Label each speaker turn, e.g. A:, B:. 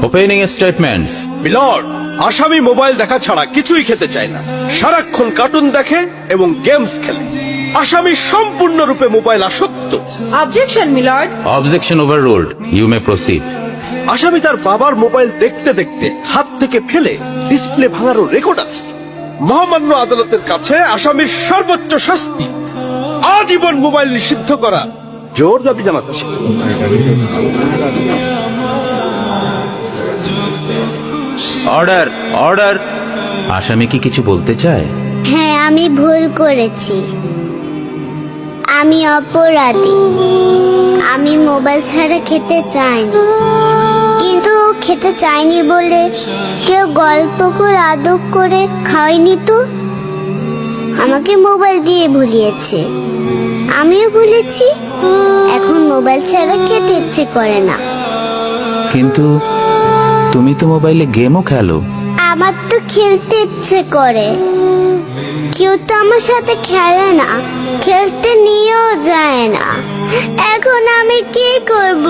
A: Opening statements.
B: Milord, আসামি mobile দেখা ছাড়া কিছুই খেতে চায় না, সারাক্ষণ কার্টুন দেখে এবং গেমস খেলে। আসামি সম্পূর্ণরূপে মোবাইল আসক্ত।
C: Objection milord.
A: Objection overruled, you may proceed.
B: আসামি তার বাবার মোবাইল দেখতে দেখতে হাত থেকে ফেলে ডিসপ্লে ভাঙারও রেকর্ড আছে। মহামান্য আদালতের কাছে আসামির সর্বোচ্চ শাস্তি আজীবন মোবাইল নিষিদ্ধ করা জোর দাবি জানাচ্ছে।
A: Order, order. আসামি কি কিছু বলতে চায়?
D: হ্যাঁ, আমি ভুল করেছি, আমি অপরাধী। আমি মোবাইল ছাড়া খেতে চাইনি, কিন্তু খেতে চাইনি বলে কেউ গল্প করে আদব করে খাওয়াইনি তো। আমাকে মোবাইল দিয়ে ভুলিয়েছে, আমিও ভুলেছি। এখন মোবাইল ছাড়া খেতে ইচ্ছে করে না।
A: কিন্তু তুমি তো মোবাইলে গেমও খেলো।
D: আমার তো খেলতে ইচ্ছে করে, কেউ তো আমার সাথে খেলে না, খেলতে নিয়েও যায় না। এখন আমি কি করব?